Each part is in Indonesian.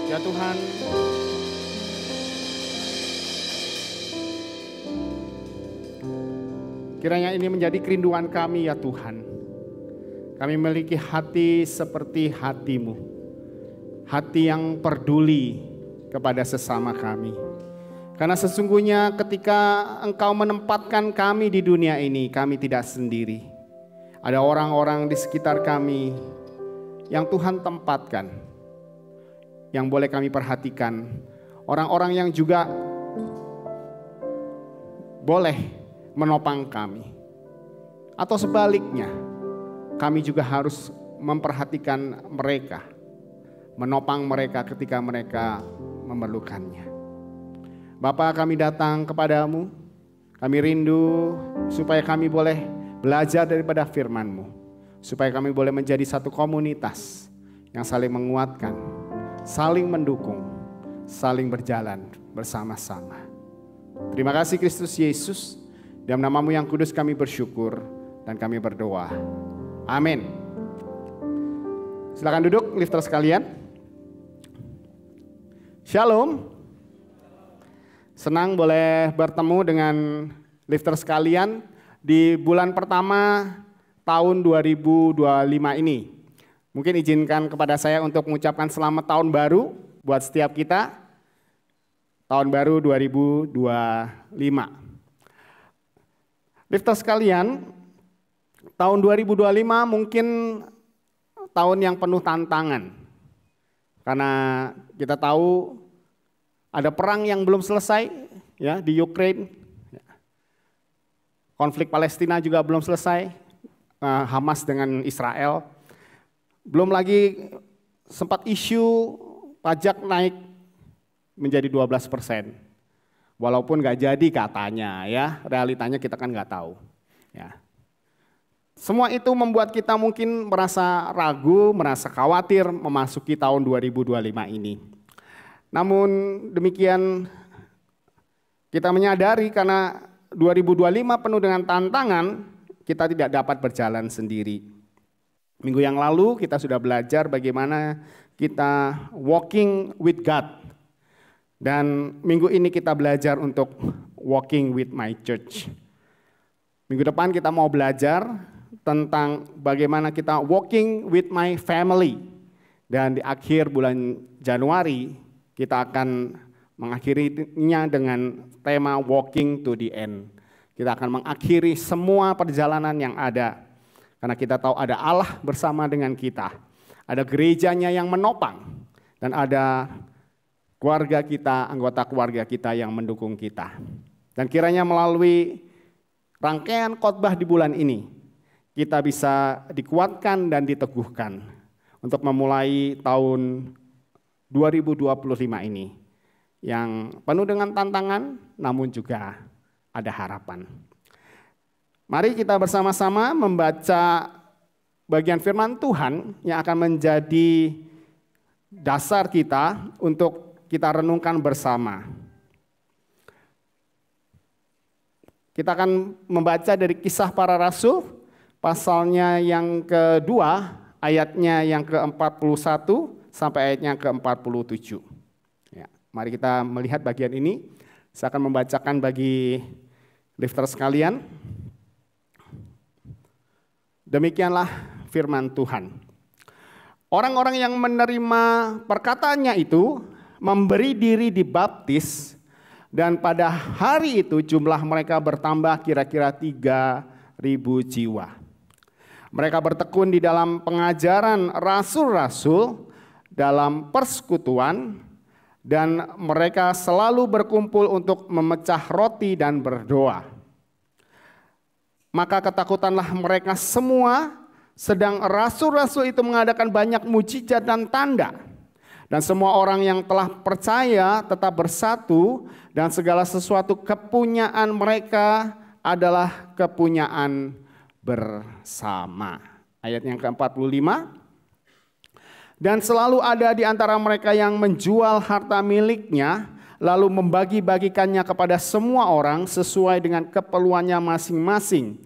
Ya Tuhan, kiranya ini menjadi kerinduan kami ya Tuhan. Kami memiliki hati seperti hati-Mu. Hati yang peduli kepada sesama kami. Karena sesungguhnya ketika Engkau menempatkan kami di dunia ini, kami tidak sendiri. Ada orang-orang di sekitar kami yang Tuhan tempatkan, yang boleh kami perhatikan. Orang-orang yang juga boleh menopang kami. Atau sebaliknya, kami juga harus memperhatikan mereka, menopang mereka ketika mereka memerlukannya. Bapa, kami datang kepadamu, kami rindu supaya kami boleh belajar daripada firman-Mu, supaya kami boleh menjadi satu komunitas yang saling menguatkan, saling mendukung, saling berjalan bersama-sama. Terima kasih Kristus Yesus, dalam nama-Mu yang kudus kami bersyukur dan kami berdoa. Amin. Silakan duduk, lifter sekalian. Shalom. Senang boleh bertemu dengan lifter sekalian di bulan pertama tahun 2025 ini. Mungkin izinkan kepada saya untuk mengucapkan selamat tahun baru buat setiap kita. Tahun baru 2025. Lifter sekalian, tahun 2025 mungkin tahun yang penuh tantangan. Karena kita tahu ada perang yang belum selesai ya di Ukraina. Konflik Palestina juga belum selesai. Hamas dengan Israel. Belum lagi sempat isu pajak naik menjadi 12%. Walaupun nggak jadi katanya ya, realitanya kita kan nggak tahu. Ya. Semua itu membuat kita mungkin merasa ragu, merasa khawatir memasuki tahun 2025 ini. Namun demikian kita menyadari karena 2025 penuh dengan tantangan, kita tidak dapat berjalan sendiri. Minggu yang lalu kita sudah belajar bagaimana kita walking with God. Dan minggu ini kita belajar untuk walking with my church. Minggu depan kita mau belajar tentang bagaimana kita walking with my family. Dan di akhir bulan Januari kita akan mengakhirinya dengan tema walking to the end. Kita akan mengakhiri semua perjalanan yang ada. Karena kita tahu ada Allah bersama dengan kita. Ada gerejanya yang menopang. Dan ada keluarga kita, anggota keluarga kita yang mendukung kita. Dan kiranya melalui rangkaian khotbah di bulan ini, kita bisa dikuatkan dan diteguhkan untuk memulai tahun 2025 ini. Yang penuh dengan tantangan, namun juga ada harapan. Mari kita bersama-sama membaca bagian firman Tuhan yang akan menjadi dasar kita untuk kita renungkan bersama. Kita akan membaca dari Kisah Para Rasul, pasalnya yang kedua, ayatnya yang ke-41 sampai ayatnya ke-47. Ya, mari kita melihat bagian ini. Saya akan membacakan bagi lifter sekalian. Demikianlah firman Tuhan. Orang-orang yang menerima perkataannya itu memberi diri dibaptis, dan pada hari itu jumlah mereka bertambah kira-kira 3.000 jiwa. Mereka bertekun di dalam pengajaran rasul-rasul, dalam persekutuan, dan mereka selalu berkumpul untuk memecah roti dan berdoa. Maka ketakutanlah mereka semua, sedang rasul-rasul itu mengadakan banyak mujizat dan tanda. Dan semua orang yang telah percaya tetap bersatu, dan segala sesuatu kepunyaan mereka adalah kepunyaan bersama. Ayat yang ke-45. Dan selalu ada di antara mereka yang menjual harta miliknya, lalu membagi-bagikannya kepada semua orang sesuai dengan keperluannya masing-masing.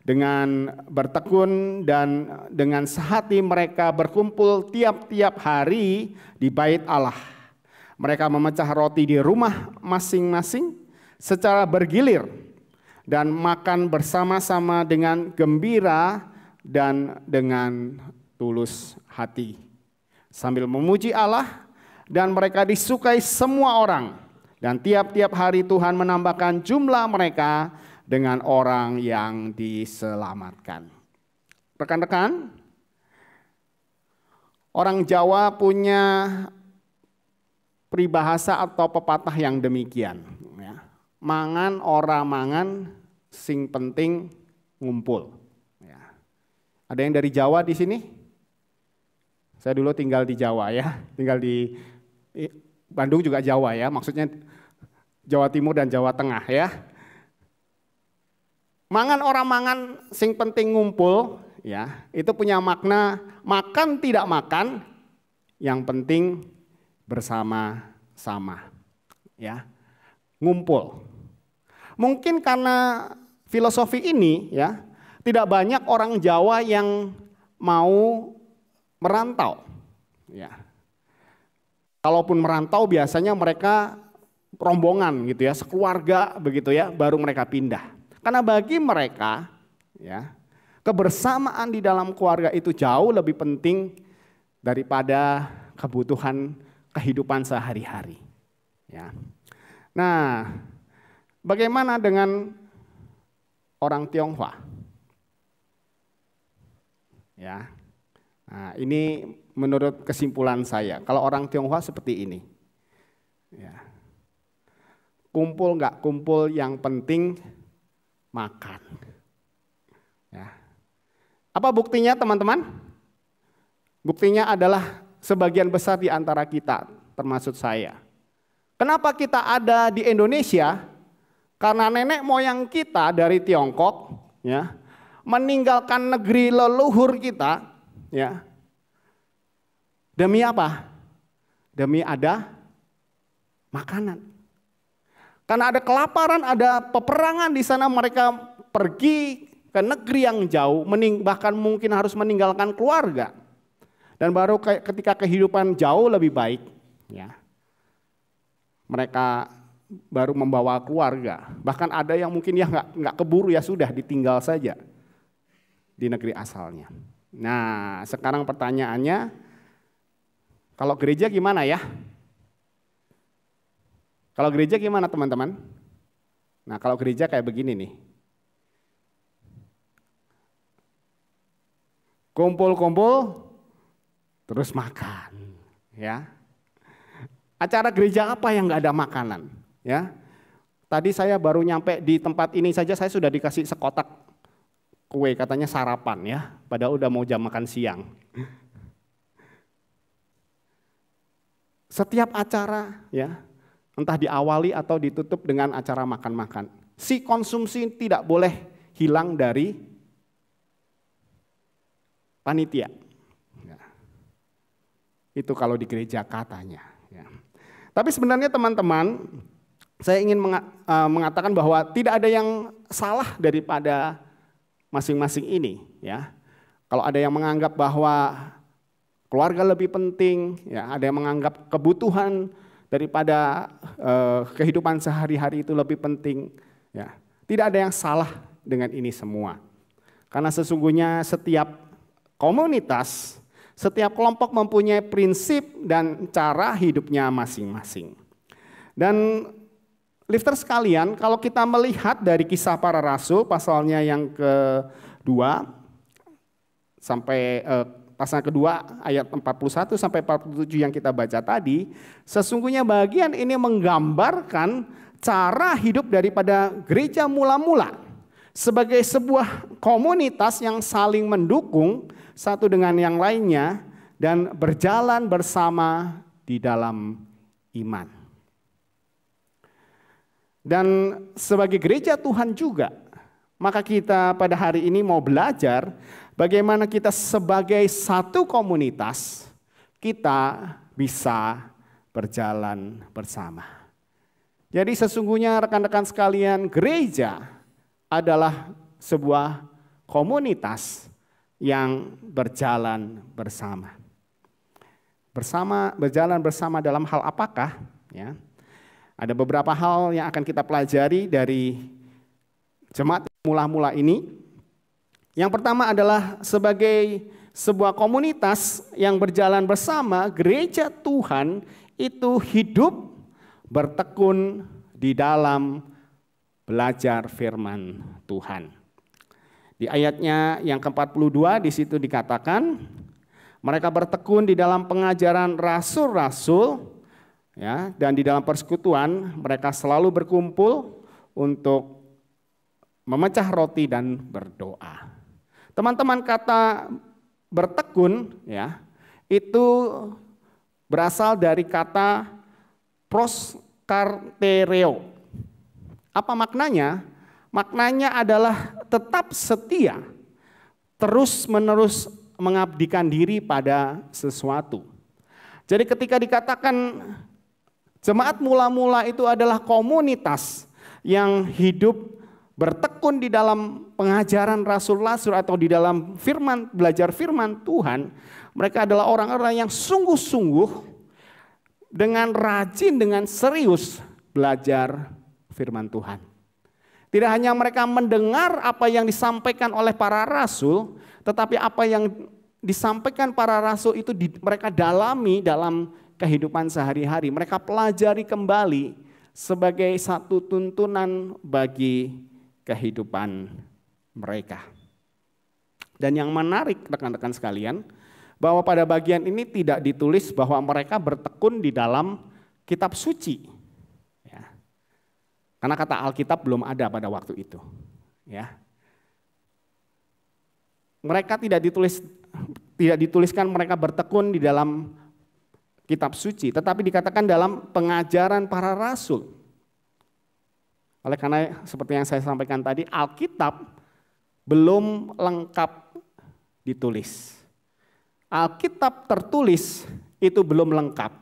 dengan bertekun dan dengan sehati mereka berkumpul tiap-tiap hari di bait Allah. Mereka memecah roti di rumah masing-masing secara bergilir dan makan bersama-sama dengan gembira dan dengan tulus hati, sambil memuji Allah, dan mereka disukai semua orang. Dan tiap-tiap hari Tuhan menambahkan jumlah mereka dengan orang yang diselamatkan. Rekan-rekan, orang Jawa punya peribahasa atau pepatah yang demikian. Mangan ora mangan, sing penting ngumpul. Ada yang dari Jawa di sini? Saya dulu tinggal di Jawa ya, tinggal di Bandung juga Jawa ya, maksudnya Jawa Timur dan Jawa Tengah ya. Mangan orang mangan, sing penting ngumpul, ya, itu punya makna makan tidak makan, yang penting bersama-sama, ya, ngumpul. Mungkin karena filosofi ini, ya, tidak banyak orang Jawa yang mau merantau, ya. Kalaupun merantau biasanya mereka rombongan gitu ya, sekeluarga begitu ya, baru mereka pindah. Karena bagi mereka, ya, kebersamaan di dalam keluarga itu jauh lebih penting daripada kebutuhan kehidupan sehari-hari. Ya. Nah, bagaimana dengan orang Tionghoa? Ya, nah, ini menurut kesimpulan saya, kalau orang Tionghoa seperti ini, ya, kumpul nggak kumpul yang penting makan. Ya. Apa buktinya teman-teman? Buktinya adalah sebagian besar di antara kita, termasuk saya. Kenapa kita ada di Indonesia? Karena nenek moyang kita dari Tiongkok, ya, meninggalkan negeri leluhur kita, ya. Demi apa? Demi ada makanan. Karena ada kelaparan, ada peperangan di sana, mereka pergi ke negeri yang jauh, bahkan mungkin harus meninggalkan keluarga. Dan baru ketika kehidupan jauh lebih baik, ya, mereka baru membawa keluarga. Bahkan ada yang mungkin ya nggak keburu, ya sudah ditinggal saja di negeri asalnya. Nah, sekarang pertanyaannya, kalau gereja gimana ya? Kalau gereja gimana teman-teman? Nah, kalau gereja kayak begini nih. Kumpul-kumpul, terus makan, ya. Acara gereja apa yang nggak ada makanan, ya? Tadi saya baru nyampe di tempat ini saja, saya sudah dikasih sekotak kue, katanya sarapan ya, padahal udah mau jam makan siang. Setiap acara, ya, entah diawali atau ditutup dengan acara makan-makan. Si konsumsi tidak boleh hilang dari panitia. Ya. Itu kalau di gereja katanya. Ya. Tapi sebenarnya teman-teman, saya ingin mengatakan bahwa tidak ada yang salah daripada masing-masing ini. Ya. Kalau ada yang menganggap bahwa keluarga lebih penting, ya, ada yang menganggap kebutuhan daripada kehidupan sehari-hari itu lebih penting, ya. Tidak ada yang salah dengan ini semua. Karena sesungguhnya setiap komunitas, setiap kelompok mempunyai prinsip dan cara hidupnya masing-masing. Dan lifter sekalian, kalau kita melihat dari Kisah Para Rasul pasalnya yang kedua sampai pasal kedua ayat 41 sampai 47 yang kita baca tadi, sesungguhnya bagian ini menggambarkan cara hidup daripada gereja mula-mula sebagai sebuah komunitas yang saling mendukung satu dengan yang lainnya dan berjalan bersama di dalam iman. Dan sebagai gereja Tuhan juga, maka kita pada hari ini mau belajar bagaimana kita sebagai satu komunitas, kita bisa berjalan bersama. Jadi sesungguhnya rekan-rekan sekalian, gereja adalah sebuah komunitas yang berjalan bersama. Berjalan bersama dalam hal apakah? Ya. Ada beberapa hal yang akan kita pelajari dari jemaat mula-mula ini. Yang pertama adalah sebagai sebuah komunitas yang berjalan bersama, gereja Tuhan itu hidup bertekun di dalam belajar firman Tuhan. Di ayatnya yang ke-42 di situ dikatakan, mereka bertekun di dalam pengajaran rasul-rasul, ya, dan di dalam persekutuan mereka selalu berkumpul untuk memecah roti dan berdoa. Teman-teman, kata bertekun, ya, itu berasal dari kata proskartereo. Apa maknanya? Maknanya adalah tetap setia, terus-menerus mengabdikan diri pada sesuatu. Jadi ketika dikatakan jemaat mula-mula itu adalah komunitas yang hidup bertekun di dalam pengajaran rasul-rasul atau di dalam firman, belajar firman Tuhan, mereka adalah orang-orang yang sungguh-sungguh dengan rajin, dengan serius belajar firman Tuhan. Tidak hanya mereka mendengar apa yang disampaikan oleh para rasul, tetapi apa yang disampaikan para rasul itu mereka dalami dalam kehidupan sehari-hari. Mereka pelajari kembali sebagai satu tuntunan bagi kehidupan mereka. Dan yang menarik rekan-rekan sekalian, bahwa pada bagian ini tidak ditulis bahwa mereka bertekun di dalam kitab suci. Ya. Karena kata Alkitab belum ada pada waktu itu. Ya. Mereka tidak dituliskan mereka bertekun di dalam kitab suci, tetapi dikatakan dalam pengajaran para rasul. Oleh karena seperti yang saya sampaikan tadi, Alkitab belum lengkap ditulis. Alkitab tertulis itu belum lengkap.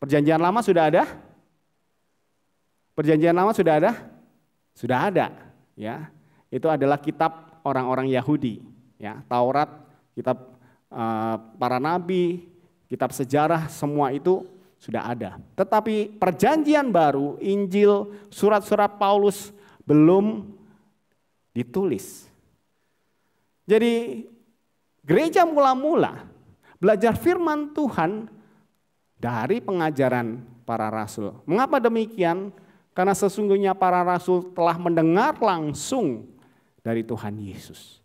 Perjanjian lama sudah ada? Perjanjian lama sudah ada? Sudah ada, ya. Itu adalah kitab orang-orang Yahudi, ya. Taurat, kitab para nabi, kitab sejarah, semua itu sudah ada. Tetapi perjanjian baru, Injil, surat-surat Paulus belum ditulis. Jadi gereja mula-mula belajar firman Tuhan dari pengajaran para rasul. Mengapa demikian? Karena sesungguhnya para rasul telah mendengar langsung dari Tuhan Yesus.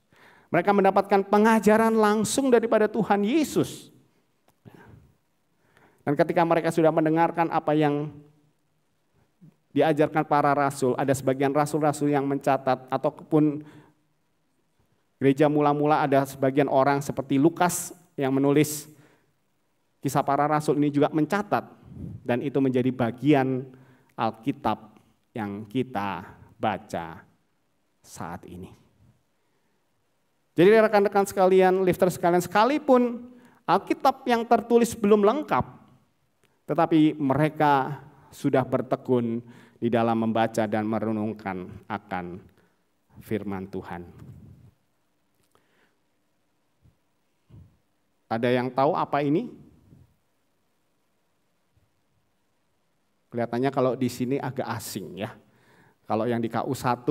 Mereka mendapatkan pengajaran langsung daripada Tuhan Yesus. Dan ketika mereka sudah mendengarkan apa yang diajarkan para rasul, ada sebagian rasul-rasul yang mencatat, ataupun gereja mula-mula ada sebagian orang seperti Lukas yang menulis kisah para rasul ini juga mencatat. Dan itu menjadi bagian Alkitab yang kita baca saat ini. Jadi rekan-rekan sekalian, lifter sekalian, sekalipun Alkitab yang tertulis belum lengkap, tetapi mereka sudah bertekun di dalam membaca dan merenungkan akan firman Tuhan. Ada yang tahu apa ini? Kelihatannya kalau di sini agak asing ya. Kalau yang di KU1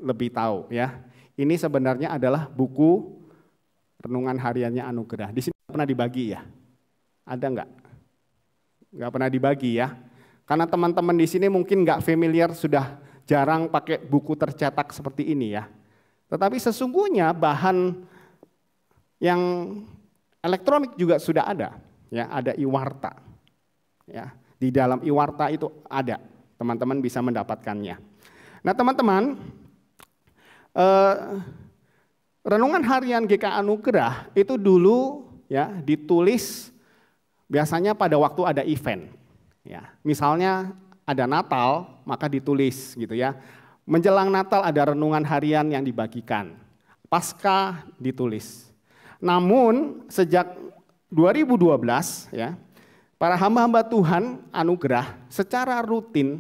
lebih tahu ya. Ini sebenarnya adalah buku renungan hariannya Anugerah. Di sini pernah dibagi ya? Ada enggak? Nggak pernah dibagi ya, karena teman-teman di sini mungkin nggak familiar, sudah jarang pakai buku tercetak seperti ini ya. Tetapi sesungguhnya bahan yang elektronik juga sudah ada, ya, ada e-warta, ya. Di dalam e-warta itu ada, teman-teman bisa mendapatkannya. Nah teman-teman, renungan harian GK Anugerah itu dulu ya ditulis. Biasanya pada waktu ada event, ya. Misalnya ada Natal, maka ditulis gitu ya. Menjelang Natal ada renungan harian yang dibagikan. Paskah ditulis. Namun sejak 2012 ya, para hamba-hamba Tuhan Anugerah secara rutin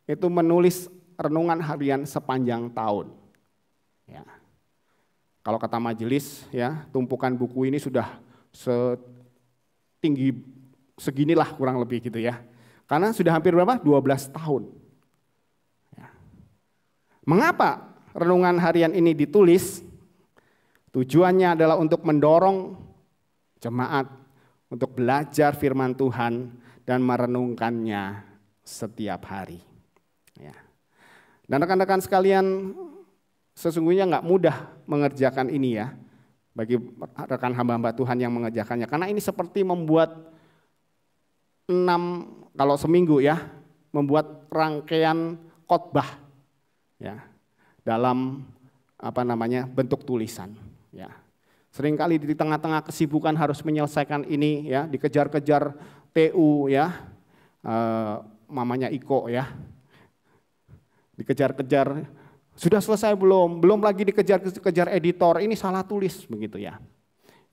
itu menulis renungan harian sepanjang tahun. Ya. Kalau kata majelis ya, tumpukan buku ini sudah setinggi seginilah kurang lebih gitu ya. Karena sudah hampir berapa? 12 tahun. Ya. Mengapa renungan harian ini ditulis? Tujuannya adalah untuk mendorong jemaat untuk belajar firman Tuhan dan merenungkannya setiap hari. Ya. Dan rekan-rekan sekalian, sesungguhnya nggak mudah mengerjakan ini ya, bagi rekan hamba-hamba Tuhan yang mengerjakannya. Karena ini seperti membuat 6, kalau seminggu ya, membuat rangkaian khotbah ya, dalam bentuk tulisan. Ya. Seringkali di tengah-tengah kesibukan harus menyelesaikan ini ya, dikejar-kejar TU ya, mamanya Iko ya, dikejar-kejar. Sudah selesai belum? Belum lagi dikejar-kejar editor, ini salah tulis begitu ya.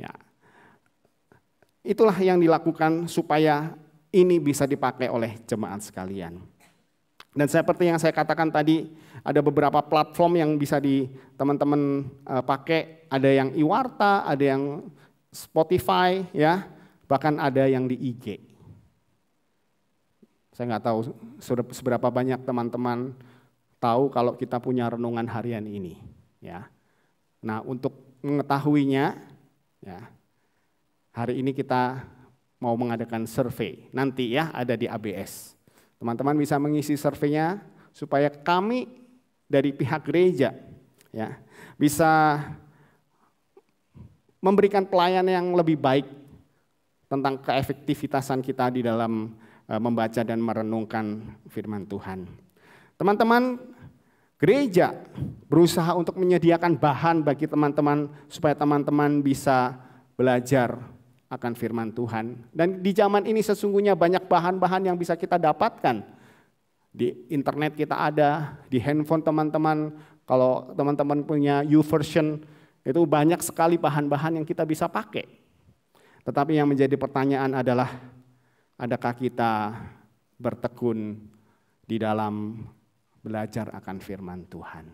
Ya. Itulah yang dilakukan supaya ini bisa dipakai oleh jemaat sekalian. Dan seperti yang saya katakan tadi, ada beberapa platform yang bisa teman-teman pakai, ada yang Iwarta, ada yang Spotify ya, bahkan ada yang di IG. Saya nggak tahu seberapa banyak teman-teman tahu kalau kita punya renungan harian ini ya. Nah, untuk mengetahuinya ya, hari ini kita mau mengadakan survei nanti ya, ada di ABS. Teman-teman bisa mengisi surveinya supaya kami dari pihak gereja ya bisa memberikan pelayanan yang lebih baik tentang keefektivitasan kita di dalam membaca dan merenungkan firman Tuhan. Teman-teman, gereja berusaha untuk menyediakan bahan bagi teman-teman supaya teman-teman bisa belajar akan firman Tuhan. Dan di zaman ini sesungguhnya banyak bahan-bahan yang bisa kita dapatkan. Di internet kita ada, di handphone teman-teman, kalau teman-teman punya YouVersion, itu banyak sekali bahan-bahan yang kita bisa pakai. Tetapi yang menjadi pertanyaan adalah, adakah kita bertekun di dalam belajar akan firman Tuhan?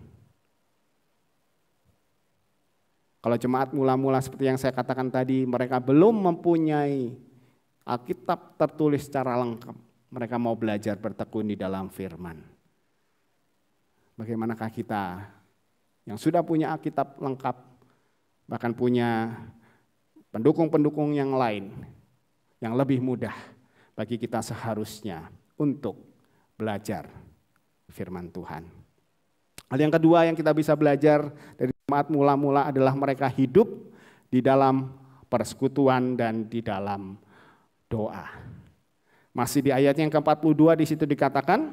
Kalau jemaat mula-mula seperti yang saya katakan tadi, mereka belum mempunyai Alkitab tertulis secara lengkap. Mereka mau belajar bertekun di dalam firman. Bagaimanakah kita yang sudah punya Alkitab lengkap, bahkan punya pendukung-pendukung yang lain, yang lebih mudah bagi kita seharusnya untuk belajar firman Tuhan. Hal yang kedua yang kita bisa belajar dari jemaat mula-mula adalah mereka hidup di dalam persekutuan dan di dalam doa. Masih di ayat yang ke-42 di situ dikatakan,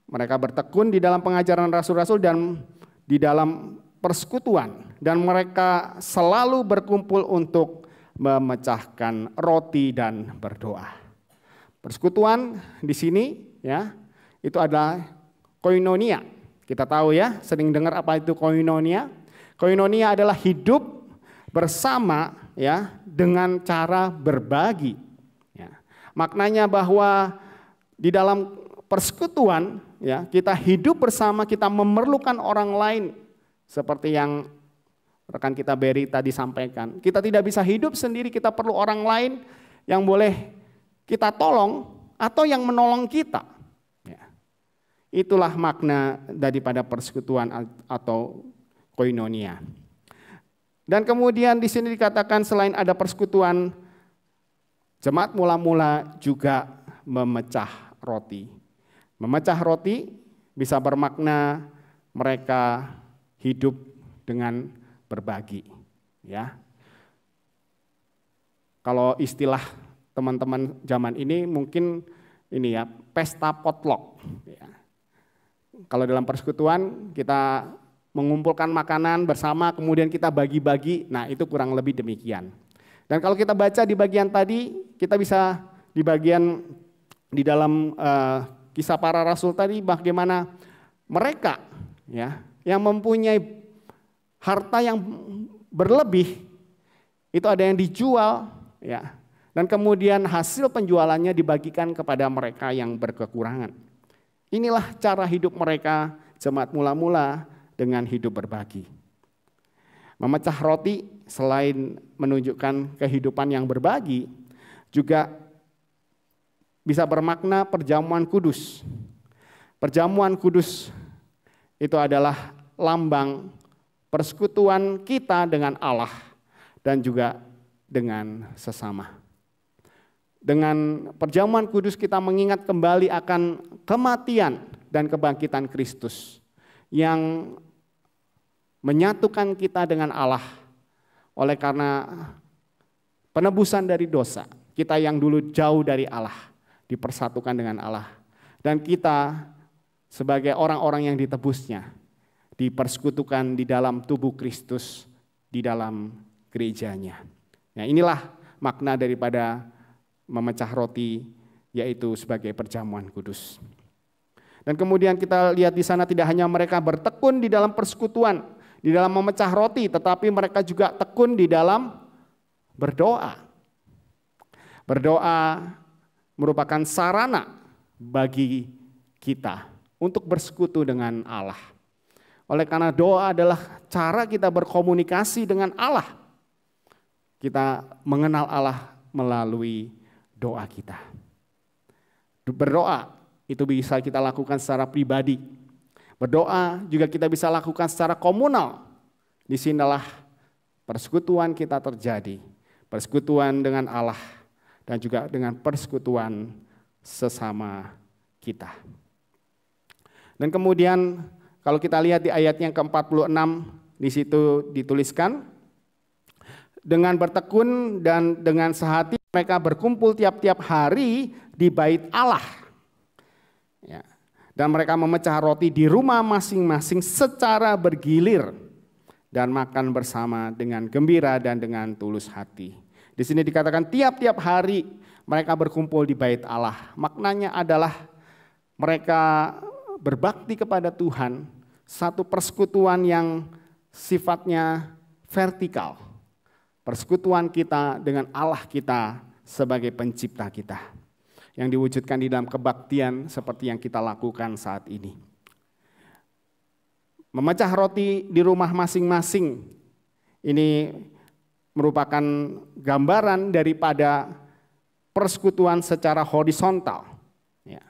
mereka bertekun di dalam pengajaran rasul-rasul dan di dalam persekutuan, dan mereka selalu berkumpul untuk memecahkan roti dan berdoa. Persekutuan di sini ya, itu adalah koinonia. Kita tahu ya, sering dengar apa itu koinonia. Koinonia adalah hidup bersama ya dengan cara berbagi. Ya. Maknanya bahwa di dalam persekutuan ya, kita hidup bersama, kita memerlukan orang lain seperti yang rekan kita Berry tadi sampaikan. Kita tidak bisa hidup sendiri, kita perlu orang lain yang boleh kita tolong atau yang menolong kita. Itulah makna daripada persekutuan atau koinonia. Dan kemudian di sini dikatakan selain ada persekutuan, jemaat mula-mula juga memecah roti. Memecah roti bisa bermakna mereka hidup dengan berbagi. Ya. Kalau istilah teman-teman zaman ini mungkin ini ya, pesta potluck. Ya. Kalau dalam persekutuan kita mengumpulkan makanan bersama, kemudian kita bagi-bagi, nah itu kurang lebih demikian. Dan kalau kita baca di bagian tadi, kita bisa di bagian di dalam kisah para rasul tadi, bagaimana mereka ya yang mempunyai harta yang berlebih, itu ada yang dijual ya, dan kemudian hasil penjualannya dibagikan kepada mereka yang berkekurangan. Inilah cara hidup mereka jemaat mula-mula dengan hidup berbagi. Memecah roti selain menunjukkan kehidupan yang berbagi, juga bisa bermakna perjamuan kudus. Perjamuan kudus itu adalah lambang persekutuan kita dengan Allah dan juga dengan sesama. Dengan perjamuan kudus kita mengingat kembali akan kematian dan kebangkitan Kristus yang menyatukan kita dengan Allah. Oleh karena penebusan dari dosa, kita yang dulu jauh dari Allah dipersatukan dengan Allah. Dan kita sebagai orang-orang yang ditebusnya dipersekutukan di dalam tubuh Kristus, di dalam gerejanya. Nah, inilah makna daripada memecah roti, yaitu sebagai perjamuan kudus. Dan kemudian kita lihat di sana tidak hanya mereka bertekun di dalam persekutuan, di dalam memecah roti, tetapi mereka juga tekun di dalam berdoa. Berdoa merupakan sarana bagi kita untuk bersekutu dengan Allah. Oleh karena doa adalah cara kita berkomunikasi dengan Allah. Kita mengenal Allah melalui doa kita. Berdoa itu bisa kita lakukan secara pribadi. Berdoa juga kita bisa lakukan secara komunal. Disinilah persekutuan kita terjadi. Persekutuan dengan Allah dan juga dengan persekutuan sesama kita. Dan kemudian kalau kita lihat di ayat yang ke-46, di situ dituliskan, dengan bertekun dan dengan sehati mereka berkumpul tiap-tiap hari di bait Allah. Ya. Dan mereka memecah roti di rumah masing-masing secara bergilir dan makan bersama dengan gembira dan dengan tulus hati. Di sini dikatakan tiap-tiap hari mereka berkumpul di bait Allah. Maknanya adalah mereka berbakti kepada Tuhan, satu persekutuan yang sifatnya vertikal. Persekutuan kita dengan Allah kita sebagai pencipta kita, yang diwujudkan di dalam kebaktian seperti yang kita lakukan saat ini. Memecah roti di rumah masing-masing ini merupakan gambaran daripada persekutuan secara horizontal. Ya.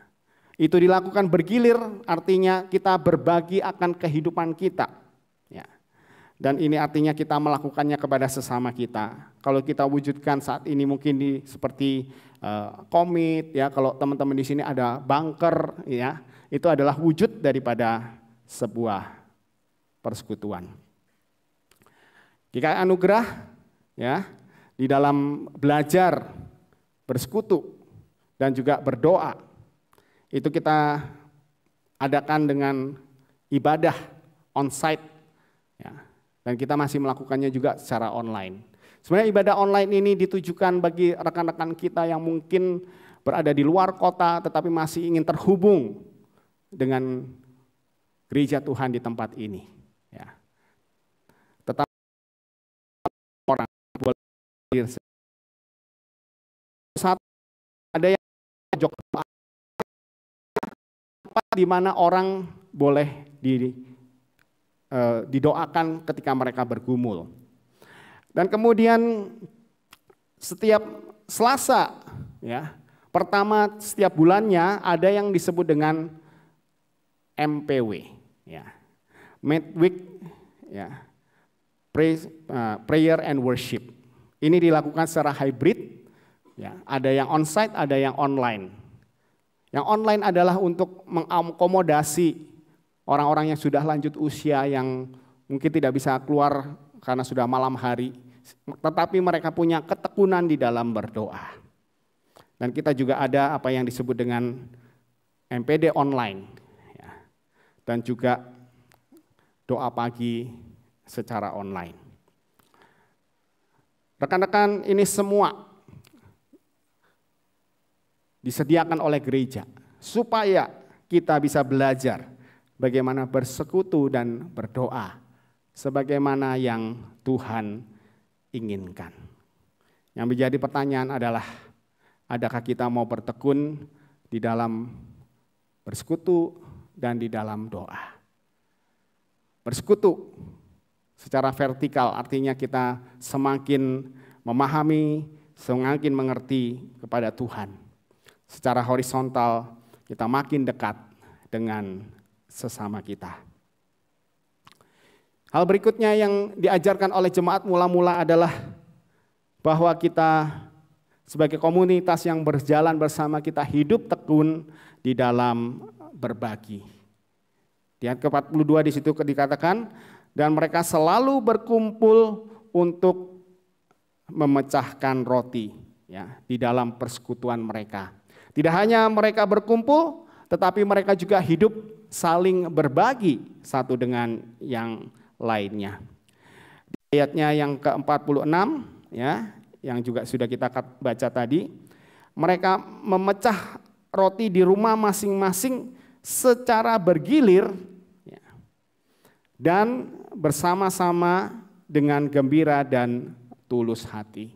Itu dilakukan bergilir, artinya kita berbagi akan kehidupan kita. Ya. Dan ini artinya kita melakukannya kepada sesama kita. Kalau kita wujudkan saat ini mungkin seperti komit, ya. Kalau teman-teman di sini ada bunker, ya, itu adalah wujud daripada sebuah persekutuan. Jika anugerah, ya, di dalam belajar, bersekutu, dan juga berdoa, itu kita adakan dengan ibadah on-site, ya, dan kita masih melakukannya juga secara online. Sebenarnya ibadah online ini ditujukan bagi rekan-rekan kita yang mungkin berada di luar kota tetapi masih ingin terhubung dengan gereja Tuhan di tempat ini. Ya. Tetapi orang boleh saat ada yang di mana orang boleh didoakan ketika mereka bergumul. Dan kemudian setiap Selasa, ya, pertama setiap bulannya ada yang disebut dengan MPW, ya, Midweek, ya, Prayer and Worship. Ini dilakukan secara hybrid, ya, ada yang onsite, ada yang online. Yang online adalah untuk mengakomodasi orang-orang yang sudah lanjut usia yang mungkin tidak bisa keluar karena sudah malam hari, tetapi mereka punya ketekunan di dalam berdoa. Dan kita juga ada apa yang disebut dengan MPD online, ya, dan juga doa pagi secara online. Rekan-rekan, ini semua disediakan oleh gereja supaya kita bisa belajar bagaimana bersekutu dan berdoa sebagaimana yang Tuhan inginkan. Yang menjadi pertanyaan adalah, adakah kita mau bertekun di dalam bersekutu dan di dalam doa? Bersekutu Secara vertikal artinya kita semakin memahami, semakin mengerti kepada Tuhan. Secara horizontal kita makin dekat dengan sesama kita. Hal berikutnya yang diajarkan oleh jemaat mula-mula adalah bahwa kita sebagai komunitas yang berjalan bersama, kita hidup tekun di dalam berbagi. Di ayat ke-42 di situ dikatakan, dan mereka selalu berkumpul untuk memecahkan roti, ya, di dalam persekutuan mereka. Tidak hanya mereka berkumpul, tetapi mereka juga hidup saling berbagi satu dengan yang lainnya. Di ayatnya yang ke-46, ya, yang juga sudah kita baca tadi, mereka memecah roti di rumah masing-masing secara bergilir, ya, dan bersama-sama dengan gembira dan tulus hati.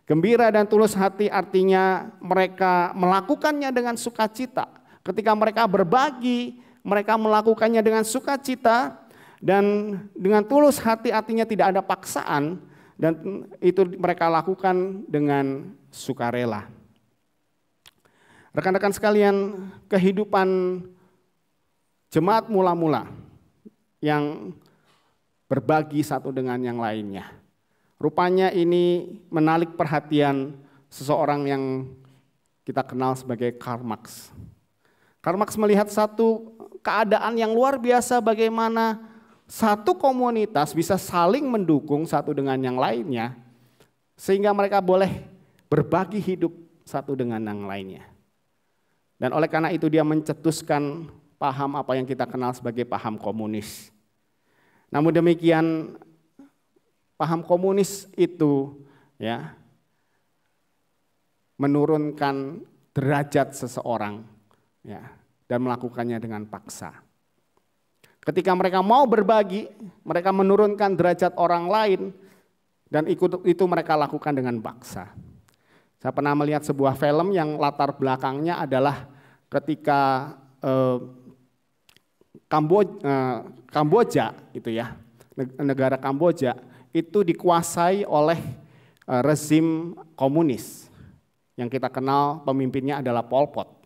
Gembira dan tulus hati artinya mereka melakukannya dengan sukacita. Ketika mereka berbagi, mereka melakukannya dengan sukacita, dan dengan tulus hati artinya tidak ada paksaan, dan itu mereka lakukan dengan sukarela. Rekan-rekan sekalian, kehidupan jemaat mula-mula yang berbagi satu dengan yang lainnya, rupanya ini menarik perhatian seseorang yang kita kenal sebagai Karl Marx. Karl Marx melihat satu keadaan yang luar biasa, bagaimana satu komunitas bisa saling mendukung satu dengan yang lainnya, sehingga mereka boleh berbagi hidup satu dengan yang lainnya. Dan oleh karena itu dia mencetuskan paham apa yang kita kenal sebagai paham komunis. Namun demikian, paham komunis itu, ya, menurunkan derajat seseorang, ya, dan melakukannya dengan paksa. Ketika mereka mau berbagi, mereka menurunkan derajat orang lain, dan itu mereka lakukan dengan paksa. Saya pernah melihat sebuah film yang latar belakangnya adalah ketika Kamboja, itu ya, negara Kamboja itu dikuasai oleh rezim komunis, yang kita kenal pemimpinnya adalah Pol Pot.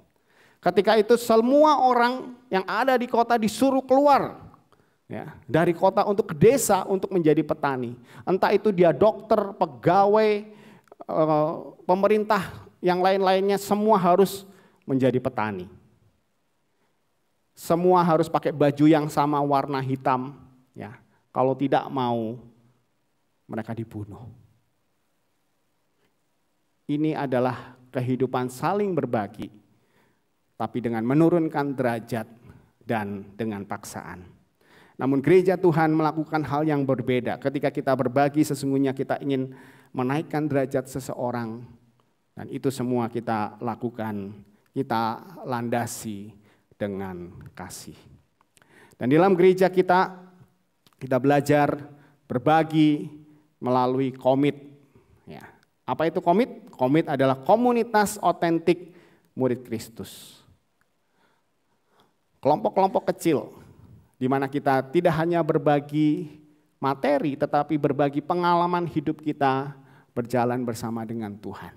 Ketika itu semua orang yang ada di kota disuruh keluar, ya, dari kota untuk ke desa untuk menjadi petani. Entah itu dia dokter, pegawai, pemerintah, yang lain-lainnya, semua harus menjadi petani. Semua harus pakai baju yang sama warna hitam, ya. Kalau tidak mau, mereka dibunuh. Ini adalah kehidupan saling berbagi, tapi dengan menurunkan derajat dan dengan paksaan. Namun gereja Tuhan melakukan hal yang berbeda. Ketika kita berbagi, sesungguhnya kita ingin menaikkan derajat seseorang, dan itu semua kita lakukan, kita landasi dengan kasih. Dan di dalam gereja kita belajar berbagi melalui komit. Ya. Apa itu komit? Komit adalah komunitas otentik murid Kristus. Kelompok-kelompok kecil, di mana kita tidak hanya berbagi materi, tetapi berbagi pengalaman hidup kita berjalan bersama dengan Tuhan.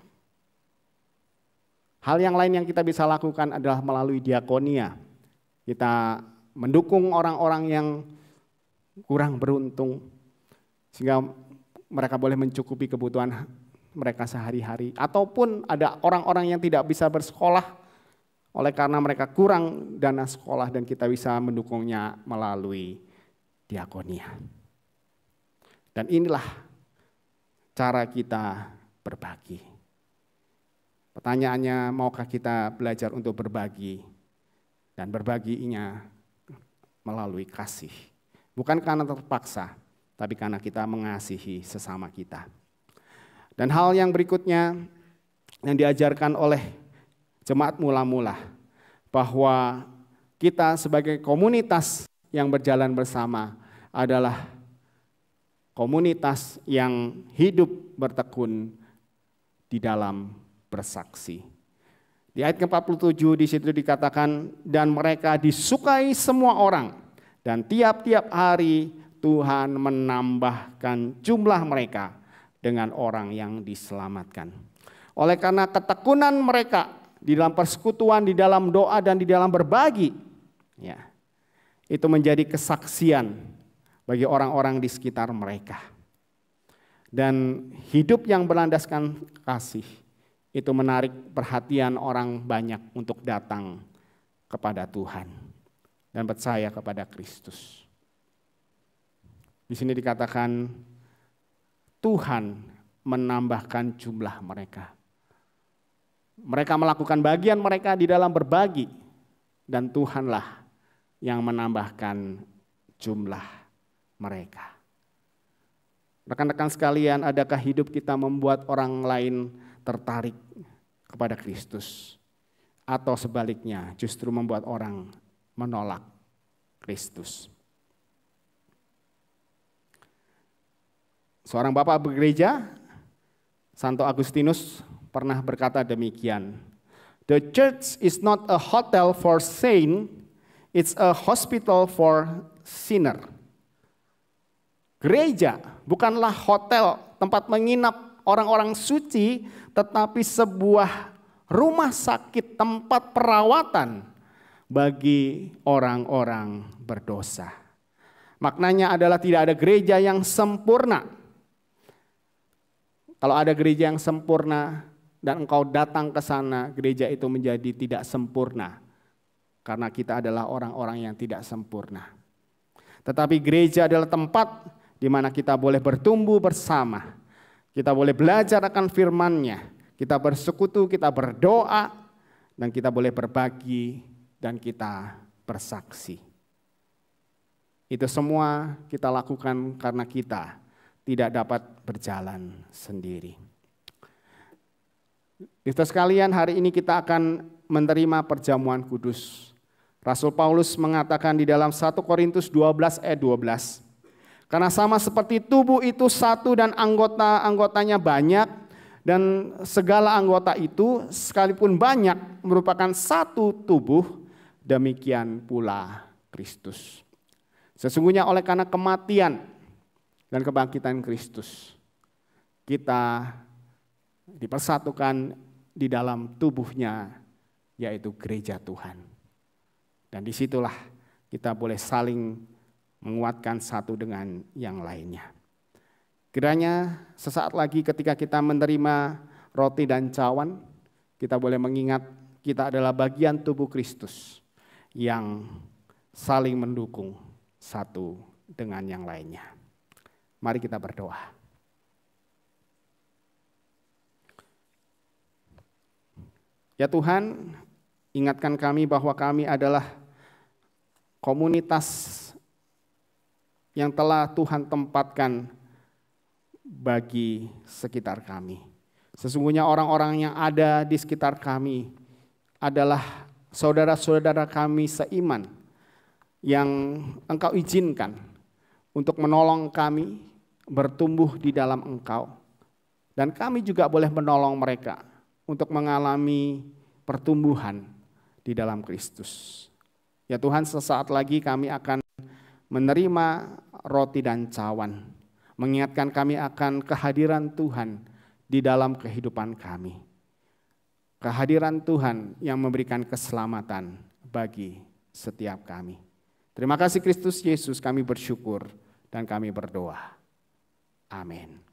Hal yang lain yang kita bisa lakukan adalah melalui diakonia. Kita mendukung orang-orang yang kurang beruntung, sehingga mereka boleh mencukupi kebutuhan mereka sehari-hari. Ataupun ada orang-orang yang tidak bisa bersekolah, oleh karena mereka kurang dana sekolah, dan kita bisa mendukungnya melalui diakonia. Dan inilah cara kita berbagi. Pertanyaannya, maukah kita belajar untuk berbagi? Dan berbaginya melalui kasih. Bukan karena terpaksa, tapi karena kita mengasihi sesama kita. Dan hal yang berikutnya yang diajarkan oleh jemaat mula-mula, bahwa kita sebagai komunitas yang berjalan bersama adalah komunitas yang hidup bertekun di dalam bersaksi. Di ayat ke-47 di situ dikatakan, dan mereka disukai semua orang, dan tiap-tiap hari Tuhan menambahkan jumlah mereka dengan orang yang diselamatkan. Oleh karena ketekunan mereka di dalam persekutuan, di dalam doa, dan di dalam berbagi, ya, itu menjadi kesaksian bagi orang-orang di sekitar mereka. Dan hidup yang berlandaskan kasih itu menarik perhatian orang banyak untuk datang kepada Tuhan dan percaya kepada Kristus. Di sini dikatakan Tuhan menambahkan jumlah mereka. Mereka melakukan bagian mereka di dalam berbagi, dan Tuhanlah yang menambahkan jumlah mereka. Rekan-rekan sekalian, adakah hidup kita membuat orang lain tertarik kepada Kristus? Atau sebaliknya justru membuat orang menolak Kristus? Seorang bapak bergereja, Santo Agustinus, pernah berkata demikian. The church is not a hotel for saint, it's a hospital for sinner. Gereja bukanlah hotel tempat menginap orang-orang suci, tetapi sebuah rumah sakit, tempat perawatan bagi orang-orang berdosa. Maknanya adalah tidak ada gereja yang sempurna. Kalau ada gereja yang sempurna dan engkau datang ke sana, gereja itu menjadi tidak sempurna. Karena kita adalah orang-orang yang tidak sempurna. Tetapi gereja adalah tempat di mana kita boleh bertumbuh bersama. Kita boleh belajar akan firman-Nya. Kita bersekutu, kita berdoa, dan kita boleh berbagi, dan kita bersaksi. Itu semua kita lakukan karena kita tidak dapat berjalan sendiri. Saudara sekalian, hari ini kita akan menerima perjamuan kudus. Rasul Paulus mengatakan di dalam 1 Korintus 12 ayat 12, karena sama seperti tubuh itu satu dan anggota-anggotanya banyak, dan segala anggota itu sekalipun banyak merupakan satu tubuh, demikian pula Kristus. Sesungguhnya oleh karena kematian dan kebangkitan Kristus, kita dipersatukan di dalam tubuhnya, yaitu gereja Tuhan. Dan disitulah kita boleh saling menguatkan satu dengan yang lainnya. Kiranya sesaat lagi ketika kita menerima roti dan cawan, kita boleh mengingat kita adalah bagian tubuh Kristus yang saling mendukung satu dengan yang lainnya. Mari kita berdoa. Ya Tuhan, ingatkan kami bahwa kami adalah komunitas yang telah Tuhan tempatkan bagi sekitar kami. Sesungguhnya orang-orang yang ada di sekitar kami adalah saudara-saudara kami seiman yang Engkau izinkan untuk menolong kami bertumbuh di dalam Engkau. Dan kami juga boleh menolong mereka untuk mengalami pertumbuhan di dalam Kristus. Ya Tuhan, sesaat lagi kami akan menerima roti dan cawan, mengingatkan kami akan kehadiran Tuhan di dalam kehidupan kami. Kehadiran Tuhan yang memberikan keselamatan bagi setiap kami. Terima kasih Kristus Yesus, kami bersyukur dan kami berdoa. Amin.